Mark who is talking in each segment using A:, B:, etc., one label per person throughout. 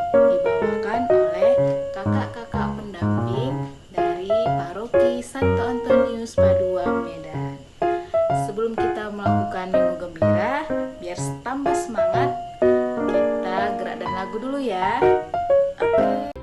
A: dibawakan oleh kakak-kakak pendamping dari Paroki Santo Antonius Padua, Medan. Sebelum kita melakukan Minggu Gembira, biar tambah semangat, kita gerak dan lagu dulu ya. Oke.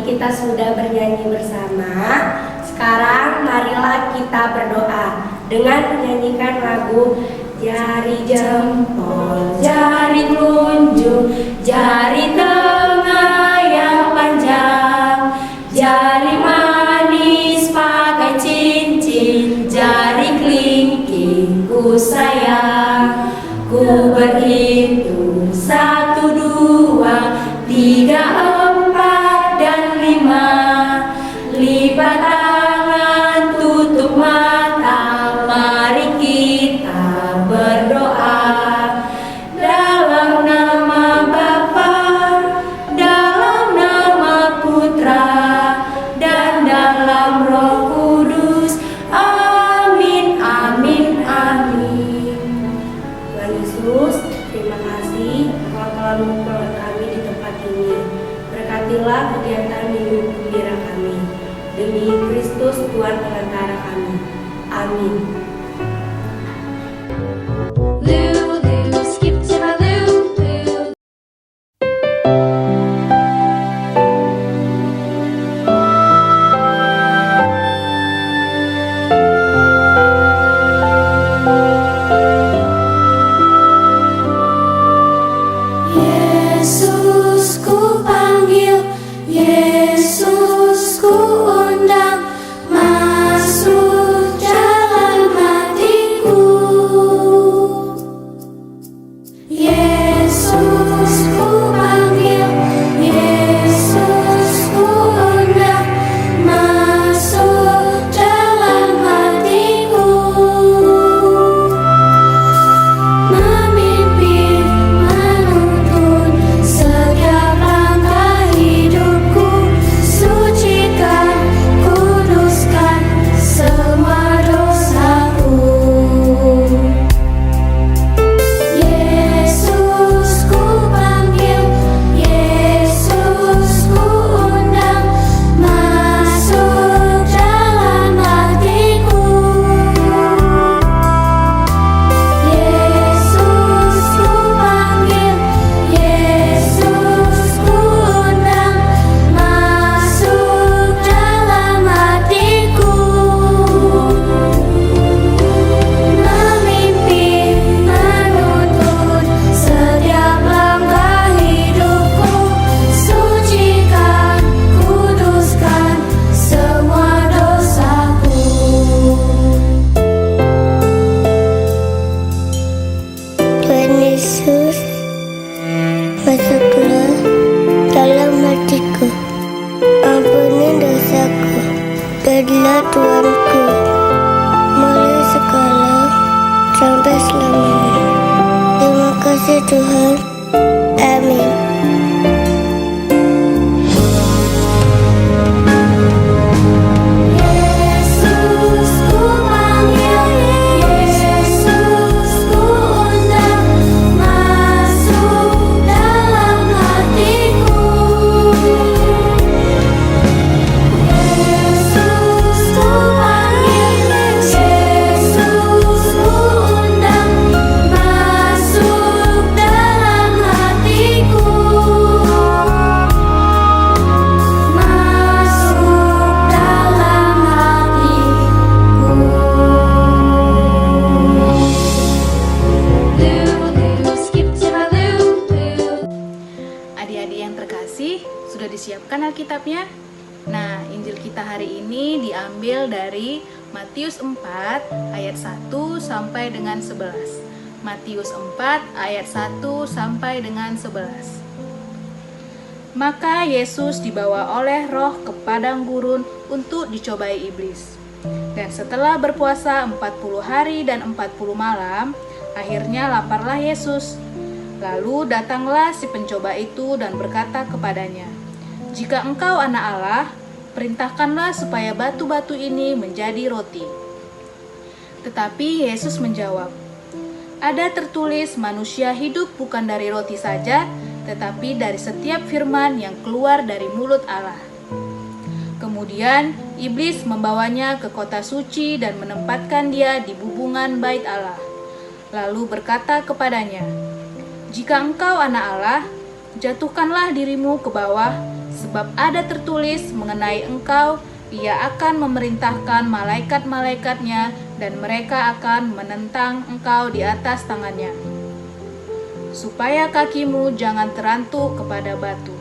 B: Kita sudah bernyanyi bersama. Sekarang marilah kita berdoa dengan menyanyikan lagu Jari jempol, jari telunjuk, jari tengah yang panjang, jari manis pakai cincin, jari kelingking ku sayang. Ku berhitung 1, 2, 3, 4 dan 5. Lipat tangan, tutup mata, mari kita berdoa. Dalam nama Bapa, dalam nama Putra, dan dalam ini Kristus Tuhan Pengantar kami. Amin.
C: Lulu, skip to my Lulu.
D: Yesus ku panggil, Yesus ku undang, masuk dalam hatiku. Yesus ku panggil, Yesus ku undang, masuk dalam hatiku. Memimpin, menuntun setiap langkah hidupku, sucikan, kuduskan semua dosaku. Yesus ku panggil, Yesus ku undang, masuk dalam hatiku. Yesus ku panggil, Yesus ku undang, masuk dalam hatiku. Memimpin, menuntun setiap langkah hidupku, sucikan, kuduskan semua dosaku.
E: Tuhan Yesus, masuklah dalam hatiku, ampuni dosaku, jadilah Tuanku, mulai sekarang sampai selamanya. Terima kasih Tuhan, amin.
D: Yesus ku panggil, Yesus ku undang, masuk dalam hatiku. Yesus ku panggil, Yesus ku undang, masuk dalam hatiku. Masuk dalam hatiku.
C: Lulu, skip to my Lulu.
A: Adik-adik yang terkasih, sudah disiapkan Alkitabnya? Nah, Injil kita hari ini diambil dari Matius 4 ayat 1 sampai dengan 11. Matius 4 ayat 1 sampai dengan 11. Maka Yesus dibawa oleh Roh ke padang gurun untuk dicobai iblis. Dan setelah berpuasa 40 hari dan 40 malam, akhirnya laparlah Yesus. Lalu datanglah si pencoba itu dan berkata kepadanya, "Jika engkau anak Allah, perintahkanlah supaya batu-batu ini menjadi roti." Tetapi Yesus menjawab, "Ada tertulis, manusia hidup bukan dari roti saja, tetapi dari setiap firman yang keluar dari mulut Allah." Kemudian iblis membawanya ke kota suci dan menempatkan dia di bubungan bait Allah. Lalu berkata kepadanya, "Jika engkau anak Allah, jatuhkanlah dirimu ke bawah, sebab ada tertulis mengenai engkau, Ia akan memerintahkan malaikat-malaikatnya dan mereka akan menentang engkau di atas tangannya, supaya kakimu jangan terantuk kepada batu."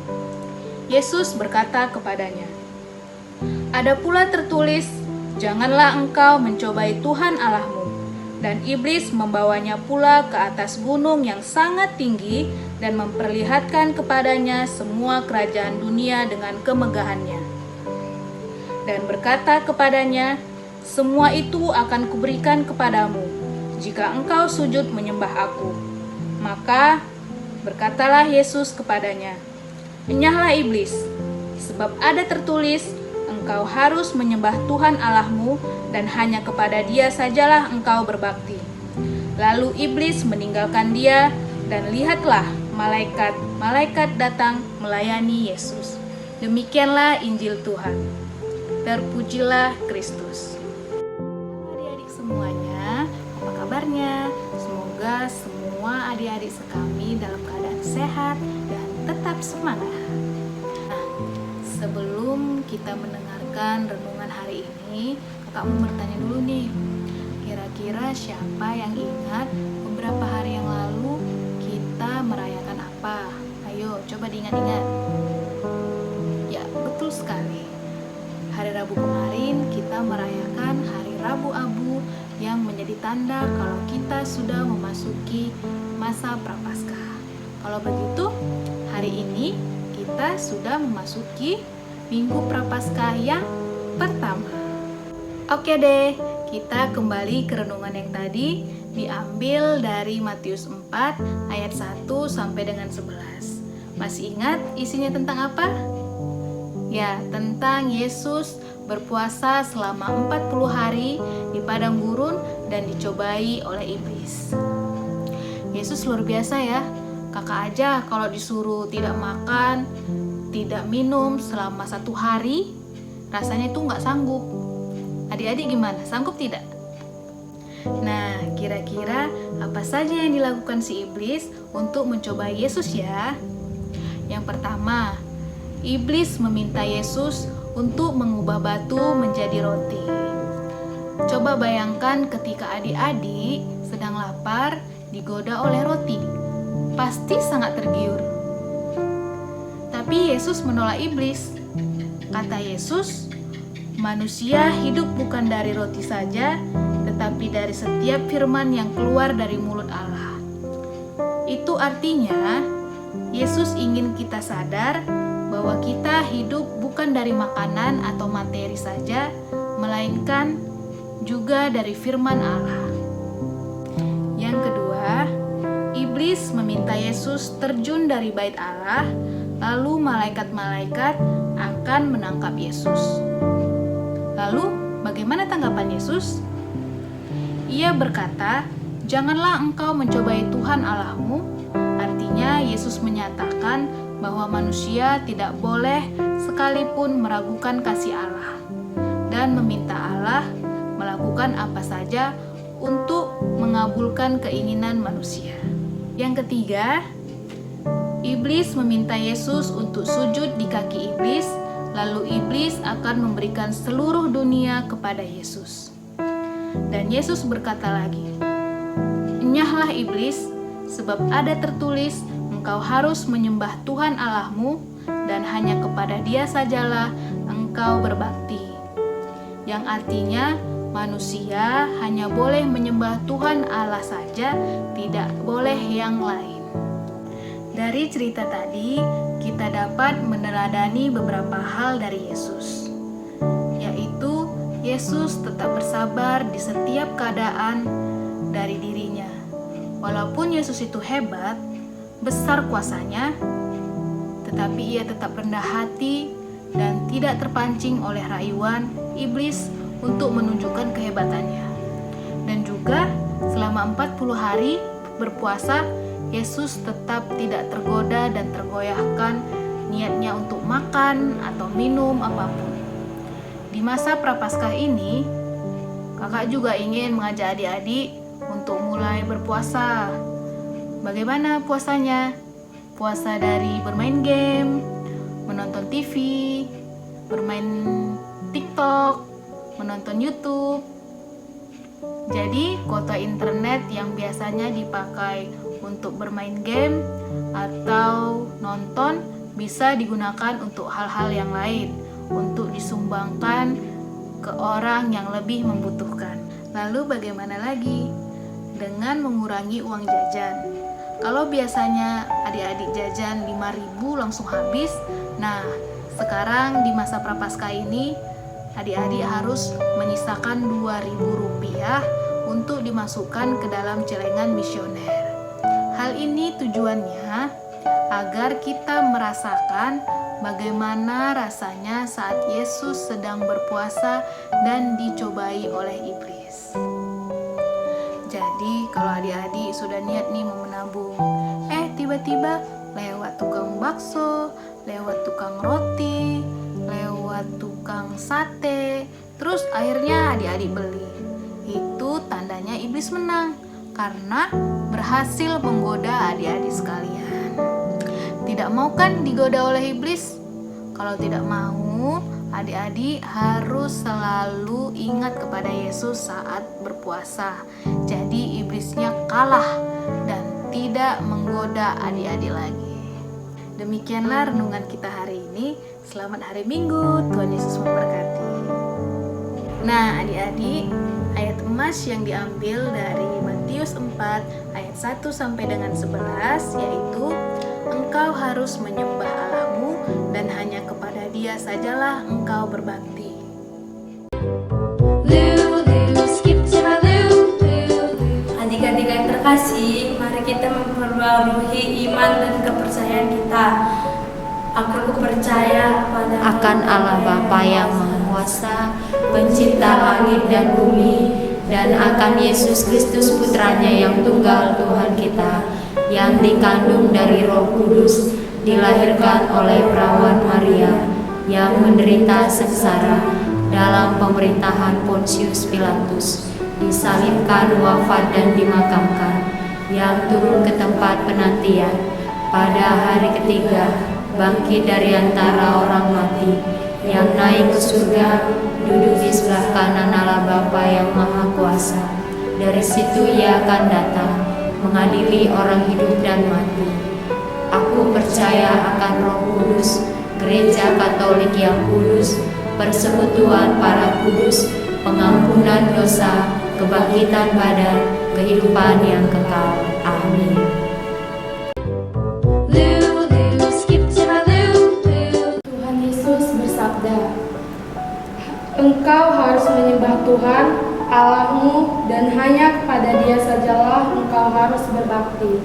A: Yesus berkata kepadanya, "Ada pula tertulis, janganlah engkau mencobai Tuhan Allahmu." Dan iblis membawanya pula ke atas gunung yang sangat tinggi dan memperlihatkan kepadanya semua kerajaan dunia dengan kemegahannya. Dan berkata kepadanya, "Semua itu akan kuberikan kepadamu, jika engkau sujud menyembah aku." Maka berkatalah Yesus kepadanya, "Enyahlah iblis, sebab ada tertulis, engkau harus menyembah Tuhan Allahmu dan hanya kepada Dia sajalah engkau berbakti." Lalu iblis meninggalkan dia dan lihatlah malaikat-malaikat datang melayani Yesus. Demikianlah Injil Tuhan. Terpujilah Kristus. Adik-adik semuanya, apa kabarnya? Semoga semua adik-adik sekami dalam keadaan sehat dan tetap semangat. Nah, sebelum kita mendengarkan renungan hari ini, kakak mau bertanya dulu nih. Kira-kira siapa yang ingat beberapa hari yang lalu kita merayakan apa? Ayo, coba diingat-ingat. Ya, betul sekali. Hari Rabu kemarin kita merayakan Hari Rabu Abu yang menjadi tanda kalau kita sudah memasuki masa Prapaskah. Kalau begitu, hari ini kita sudah memasuki Minggu Prapaskah yang pertama. Oke deh, kita kembali ke renungan yang tadi diambil dari Matius 4 ayat 1 sampai dengan 11. Masih ingat isinya tentang apa? Ya, tentang Yesus berpuasa selama 40 hari di padang gurun dan dicobai oleh iblis. Yesus luar biasa ya. Kakak aja kalau disuruh tidak makan, tidak minum selama 1 hari, rasanya itu nggak sanggup. Adik-adik gimana? Sanggup tidak? Nah, kira-kira apa saja yang dilakukan si iblis untuk mencobai Yesus ya? Yang pertama, iblis meminta Yesus untuk mengubah batu menjadi roti. Coba bayangkan ketika adik-adik sedang lapar digoda oleh roti. Pasti sangat tergiur. Tapi Yesus menolak iblis. Kata Yesus, manusia hidup bukan dari roti saja, tetapi dari setiap firman yang keluar dari mulut Allah. Itu artinya, Yesus ingin kita sadar bahwa kita hidup bukan dari makanan atau materi saja, melainkan juga dari firman Allah. Yang kedua, iblis meminta Yesus terjun dari bait Allah, lalu malaikat-malaikat akan menangkap Yesus. Lalu, bagaimana tanggapan Yesus? Ia berkata, "Janganlah engkau mencobai Tuhan Allahmu." Artinya, Yesus menyatakan bahwa manusia tidak boleh sekalipun meragukan kasih Allah dan meminta Allah melakukan apa saja untuk mengabulkan keinginan manusia. Yang ketiga, iblis meminta Yesus untuk sujud di kaki iblis, lalu iblis akan memberikan seluruh dunia kepada Yesus. Dan Yesus berkata lagi, "Enyahlah iblis, sebab ada tertulis, engkau harus menyembah Tuhan Allahmu dan hanya kepada Dia sajalah engkau berbakti." Yang artinya manusia hanya boleh menyembah Tuhan Allah saja, tidak boleh yang lain. Dari cerita tadi, kita dapat meneladani beberapa hal dari Yesus, yaitu Yesus tetap bersabar di setiap keadaan dari dirinya. Walaupun Yesus itu hebat, besar kuasanya, tetapi ia tetap rendah hati dan tidak terpancing oleh rayuan iblis untuk menunjukkan kehebatannya. Dan juga selama 40 hari berpuasa, Yesus tetap tidak tergoda dan tergoyahkan niatnya untuk makan atau minum apapun. Di masa Prapaskah ini, kakak juga ingin mengajak adik-adik untuk mulai berpuasa. Bagaimana puasanya? Puasa dari bermain game, menonton TV, bermain TikTok, menonton YouTube. Jadi, kuota internet yang biasanya dipakai untuk bermain game atau nonton bisa digunakan untuk hal-hal yang lain, untuk disumbangkan ke orang yang lebih membutuhkan. Lalu bagaimana lagi? Dengan mengurangi uang jajan. Kalau biasanya adik-adik jajan 5.000 langsung habis, nah sekarang di masa Prapaskah ini adik-adik harus menyisakan 2.000 rupiah untuk dimasukkan ke dalam celengan misioner. Hal ini tujuannya agar kita merasakan bagaimana rasanya saat Yesus sedang berpuasa dan dicobai oleh iblis. Jadi kalau adik-adik sudah niat nih mau menabung, tiba-tiba lewat tukang bakso, lewat tukang roti, lewat ke tukang sate, terus akhirnya adik-adik beli. Itu tandanya iblis menang karena berhasil menggoda adik-adik sekalian. Tidak mau kan digoda oleh iblis? Kalau tidak mau, adik-adik harus selalu ingat kepada Yesus saat berpuasa. Jadi iblisnya kalah dan tidak menggoda adik-adik lagi. Demikianlah renungan kita hari ini. Selamat hari Minggu, Tuhan Yesus memberkati. Nah adik-adik, ayat emas yang diambil dari Matius 4 ayat 1 sampai dengan 11 yaitu engkau harus menyembah Allahmu dan hanya kepada Dia sajalah engkau berbakti.
C: Loo, loo, skip to my loo, loo, loo.
B: Adik-adik yang terkasih, mari kita memperbarui iman dan kepercayaan kita. Aku percaya pada
F: akan Allah Bapa yang Maha Kuasa, pencipta langit dan bumi, dan akan Yesus Kristus putranya yang tunggal Tuhan kita, yang dikandung dari Roh Kudus, dilahirkan oleh perawan Maria, yang menderita sengsara dalam pemerintahan Pontius Pilatus, disalibkan, wafat dan dimakamkan, yang turun ke tempat penantian, pada hari ketiga bangkit dari antara orang mati, yang naik ke surga, duduk di sebelah kanan Allah Bapa yang Maha Kuasa. Dari situ Ia akan datang mengadili orang hidup dan mati. Aku percaya akan Roh Kudus, Gereja Katolik yang kudus, persekutuan para kudus, pengampunan dosa, kebangkitan badan, kehidupan yang kekal. Amin.
C: Loo, loo, skip to my loo, loo.
G: Tuhan Yesus bersabda, engkau harus menyembah Tuhan Allahmu dan hanya kepada Dia sajalah engkau harus berbakti.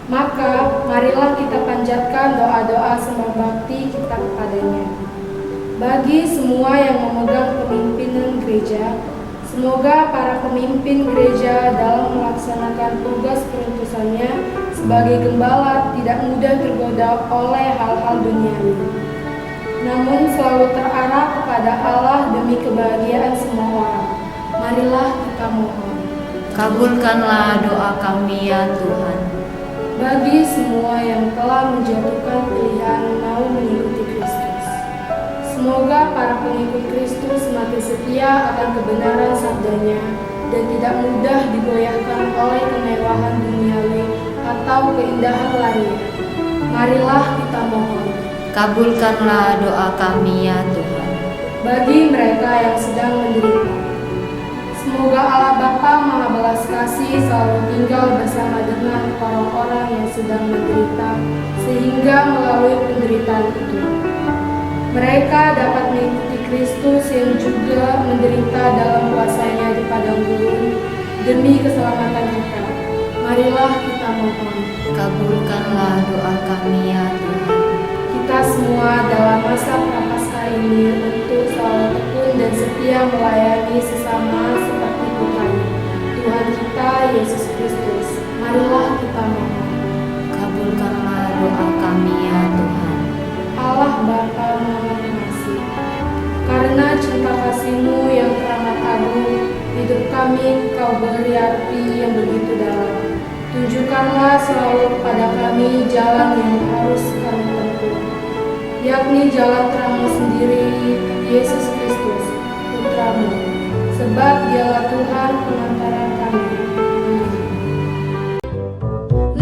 G: Maka marilah kita panjatkan doa-doa sembah bakti kita kepadanya. Bagi semua yang memegang kepemimpinan gereja, semoga para pemimpin gereja dalam melaksanakan tugas perutusannya sebagai gembala tidak mudah tergoda oleh hal-hal duniawi, namun selalu terarah kepada Allah demi kebahagiaan semua orang. Marilah kita mohon.
F: Kabulkanlah doa kami ya Tuhan.
G: Bagi semua yang telah menjatuhkan pilihan mau mengikuti Kristus, semoga para pengikut Kristus semakin setia akan kebenaran sabdanya dan tidak mudah digoyahkan oleh kemewahan duniawi atau keindahan lahir. Marilah kita mohon.
F: Kabulkanlah doa kami ya Tuhan.
G: Bagi mereka yang sedang menderita, semoga Allah Bapa Maha Belas Kasih selalu tinggal bersama dengan orang-orang yang sedang menderita, sehingga melalui penderitaan itu mereka dapat mengikuti Kristus yang juga menderita dalam kuasanya di padang gurun demi keselamatan kita. Marilah kita mohon.
F: Kabulkanlah doa kami ya Tuhan.
G: Kita semua dalam masa prapaskah ini untuk selalu tekun dan setia melayani sesama seperti putranya, Tuhan kita Yesus Kristus. Marilah kita mohon.
F: Kabulkanlah doa kami ya Tuhan.
G: Allah Bapa Maha Pengasih, karena cinta kasih-Mu yang teramat agung, hidup kami Kau beri arti yang begitu dalam. Tunjukkanlah selalu kepada kami jalan yang harus kami tempuh, yakni jalan terang-Mu sendiri, Yesus Kristus, Putra-Mu, sebab Dialah Tuhan pengantara kami.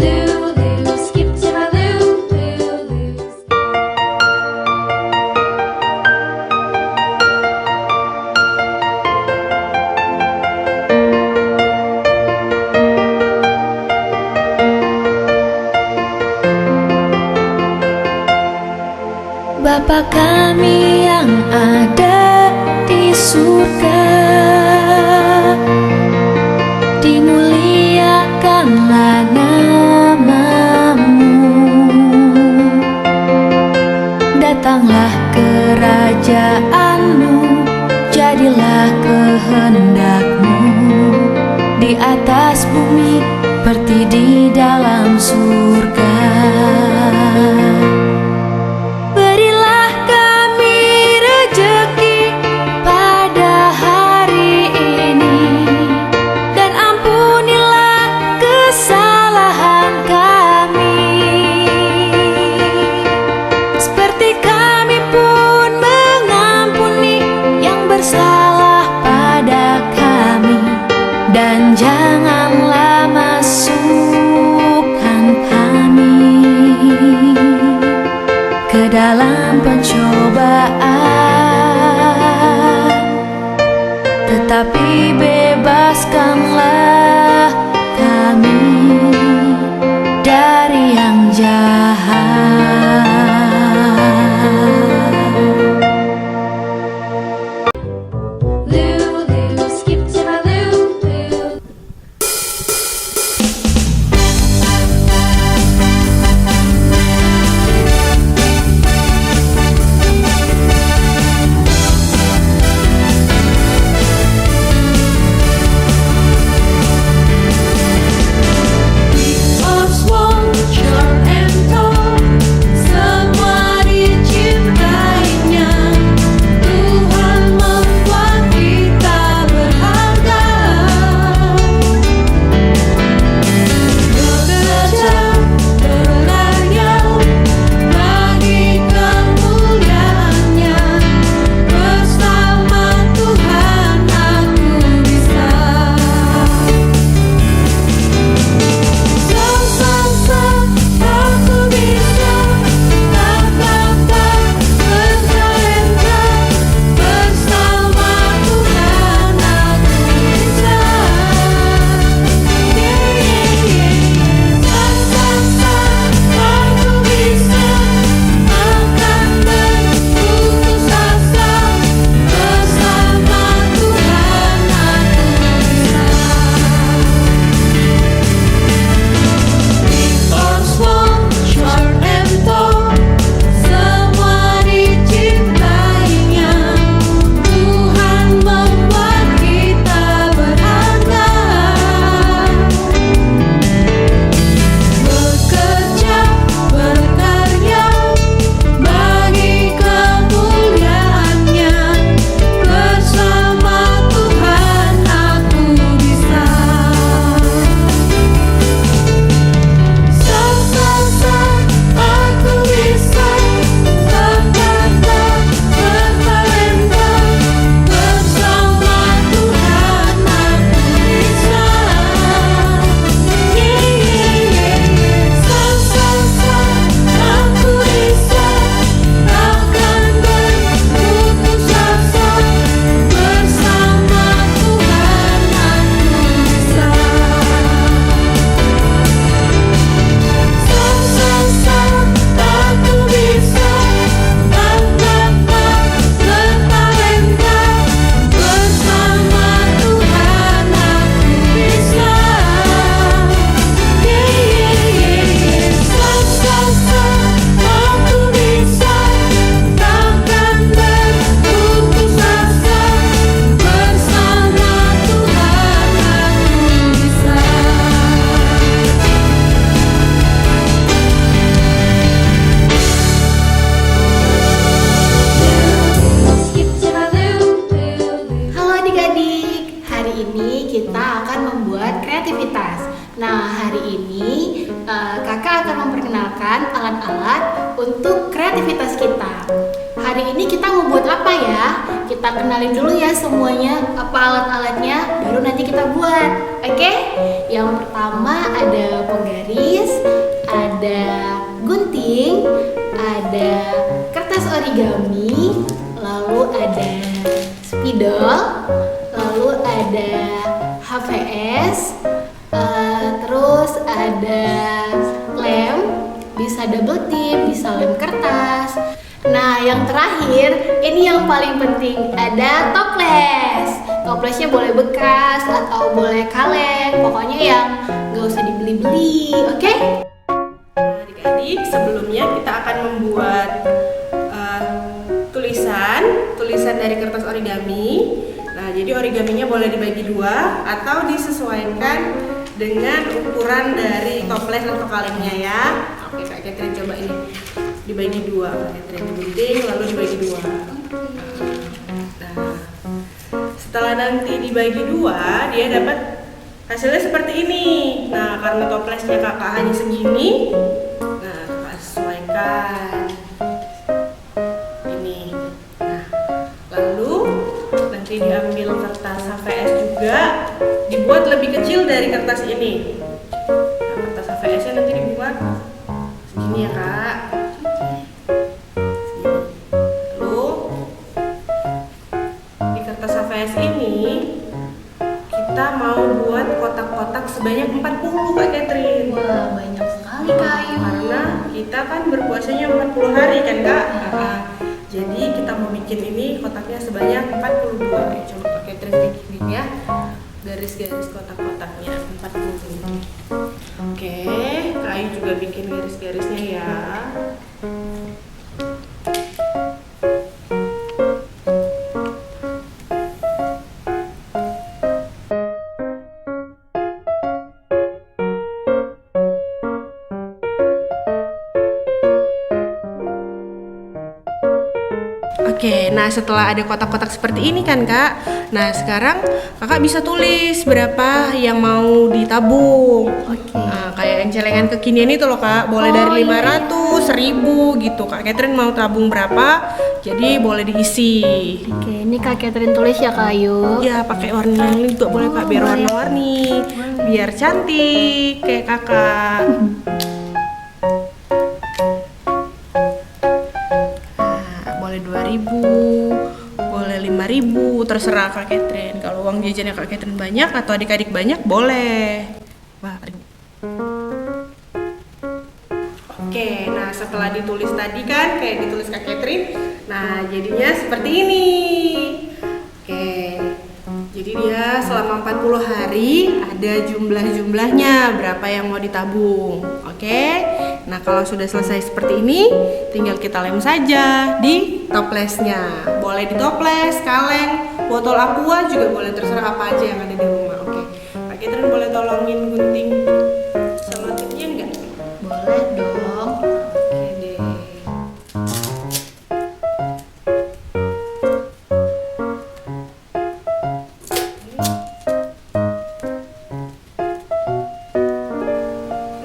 G: Amin.
C: Loo, loo, skip to my loo, loo, loo.
D: Bapa kami yang ada di surga, dimuliakanlah nama-Mu. Datanglah kerajaan-Mu, jadilah kehendak-Mu di atas bumi seperti di dalam surga. Berilah kami rezeki bersalah pada kami, dan janganlah masukkan kami ke dalam pencobaan, tetapi bebaskanlah kami dari yang jahat.
C: Lulu, skip to my Lulu.
A: Nah, hari ini kakak akan memperkenalkan alat-alat untuk kreativitas kita. Hari ini kita mau buat apa ya? Kita kenalin dulu ya semuanya apa alat-alatnya, baru nanti kita buat. Oke? Yang pertama ada penggaris, ada gunting, ada kertas origami, lalu ada spidol, lalu ada HVS, terus ada lem, bisa double tip, bisa lem kertas. Nah, yang terakhir, ini yang paling penting, ada toples. Toplesnya boleh bekas atau boleh kaleng, pokoknya yang gak usah dibeli-beli, oke?
H: Nah, adik-adik, sebelumnya kita akan membuat tulisan dari kertas origami. Nah, jadi origaminya boleh dibagi dua atau disesuaikan dengan ukuran dari toples atau kalengnya ya. Oke, Kak Catherine coba ini dibagi dua, Kak Catherine gunting lalu dibagi dua. Nah, setelah nanti dibagi dua, dia dapat hasilnya seperti ini. Nah, karena toplesnya kakak hanya segini, nah kakak sesuaikan ini. Nah, lalu nanti diambil kertas HVS juga, dibuat lebih kecil dari kertas ini. Nah, kertas HVS-nya nanti dibuat segini ya Kak. Lalu di kertas HVS ini kita mau buat kotak-kotak sebanyak 40 Kak Catherine.
A: Wah, banyak sekali Kak Ayu.
H: Karena kita kan berpuasanya 40 hari kan Kak. Jadi kita mau bikin ini kotaknya sebanyak 42. Coba Kak Catherine bikin ya. Garis-garis kotak-kotaknya 40. Oke, Kak Ayu juga bikin garis-garisnya ya. Oke, nah setelah ada kotak-kotak seperti ini kan Kak, nah sekarang Kakak bisa tulis berapa yang mau ditabung. Nah, kayak yang celengan kekinian itu loh Kak, boleh dari 500, 1000 gitu. Kak Catherine mau tabung berapa, jadi boleh diisi.
B: Oke, ini Kak Catherine tulis ya Kak Ayu.
H: Ya pakai warna yang juga boleh Kak, biar warna-warni, biar cantik kayak Kakak. Boleh 2000, boleh 5000, terserah Kak Catherine. Kalau uang jajannya Kak Catherine banyak atau adik-adik banyak boleh. Wah, oke, nah setelah ditulis tadi kan kayak ditulis Kak Catherine, nah jadinya seperti ini. Oke, jadi dia selama 40 hari ada jumlah-jumlahnya berapa yang mau ditabung. Oke, nah kalau sudah selesai seperti ini, tinggal kita lem saja di toplesnya. Boleh di toples, kaleng, botol aqua juga boleh, terserah apa aja yang ada di rumah. Oke, Kak Catherine boleh tolongin gunting sama tipnya enggak?
A: Boleh dong.
H: Oke deh.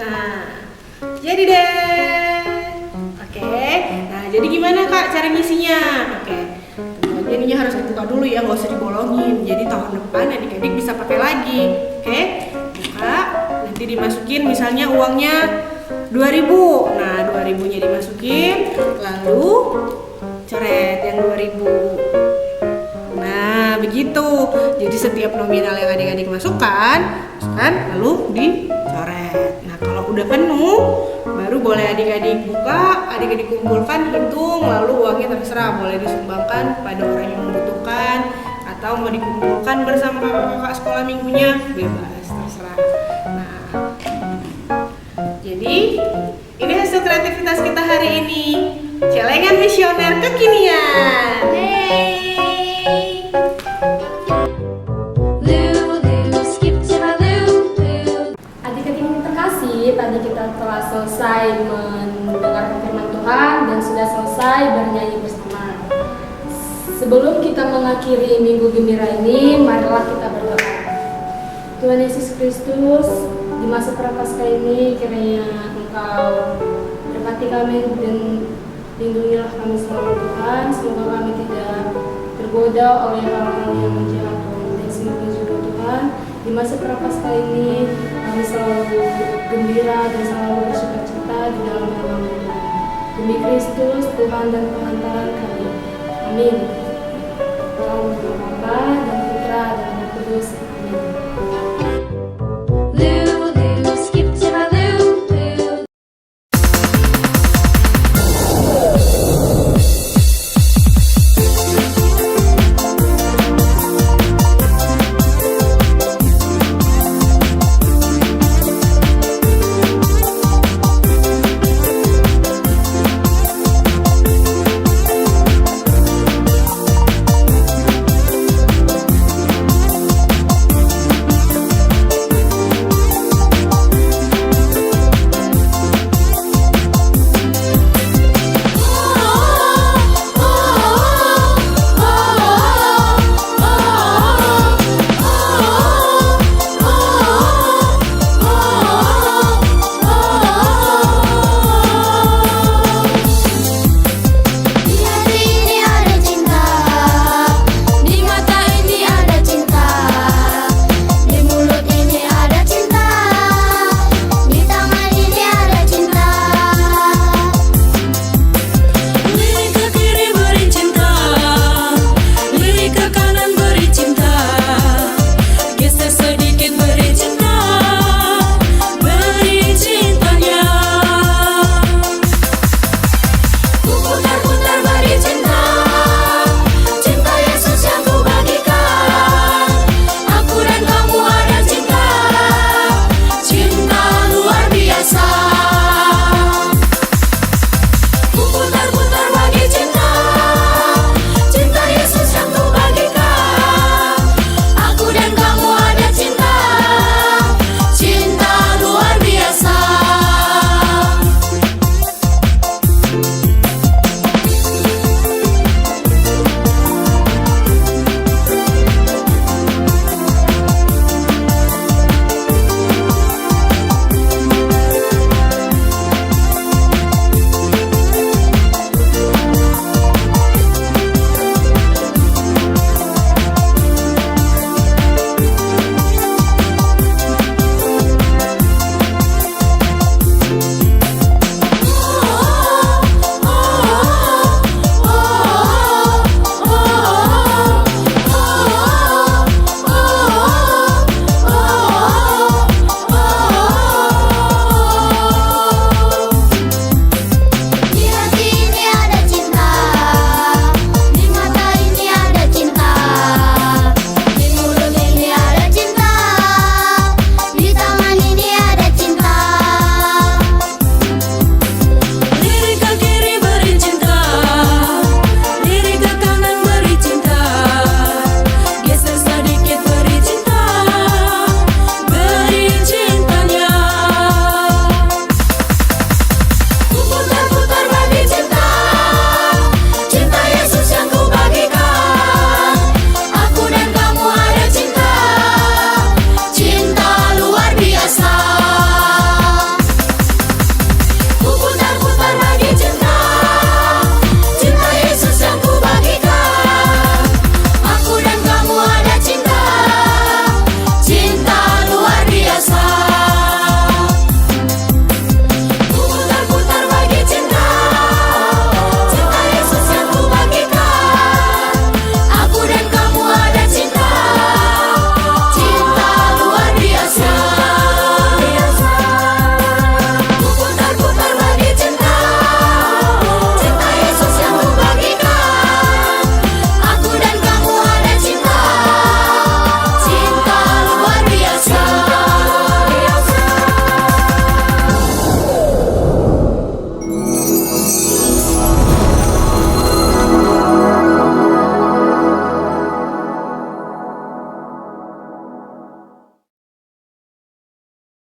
H: Nah, jadi deh. Oke. Nah, jadi gimana Kak cara ngisinya? Oke. Tentu aja ininya harus dibuka dulu ya, nggak usah dibolongin. Jadi tahun depan adik-adik bisa pakai lagi. Oke. Buka, nanti dimasukin misalnya uangnya 2000. Nah, 2000-nya dimasukin, lalu coret yang 2000. Nah, begitu. Jadi setiap nominal yang adik-adik masukkan, lalu dicoret. Nah, kalau udah penuh, baru boleh adik-adik buka, adik-adik kumpulkan, hitung, lalu uangnya terserah boleh disumbangkan pada orang yang membutuhkan atau mau dikumpulkan bersama kakak-kakak sekolah minggunya, bebas, terserah. Nah, jadi ini hasil kreativitas kita hari ini, celengan misioner kekinian.
C: Lulu, skip to my Lulu.
G: Adik-adik yang terkasih, tadi kita telah selesai mendengarkan firman Tuhan dan sudah selesai bernyanyi bersama. Sebelum kita mengakhiri Minggu Gembira ini, marilah kita berdoa. Tuhan Yesus Kristus, di masa prapaskah ini kiranya Engkau berkati kami dan lindungilah kami selama Tuhan. Semoga kami tidak tergoda oleh hal-hal yang menjatuhkan, dan semoga juga Tuhan di masa prapaskah ini kami selalu gembira dan selalu bersukacita di dalam nama Tuhan. Demi Kristus Tuhan dan pengantaran kami. Amin.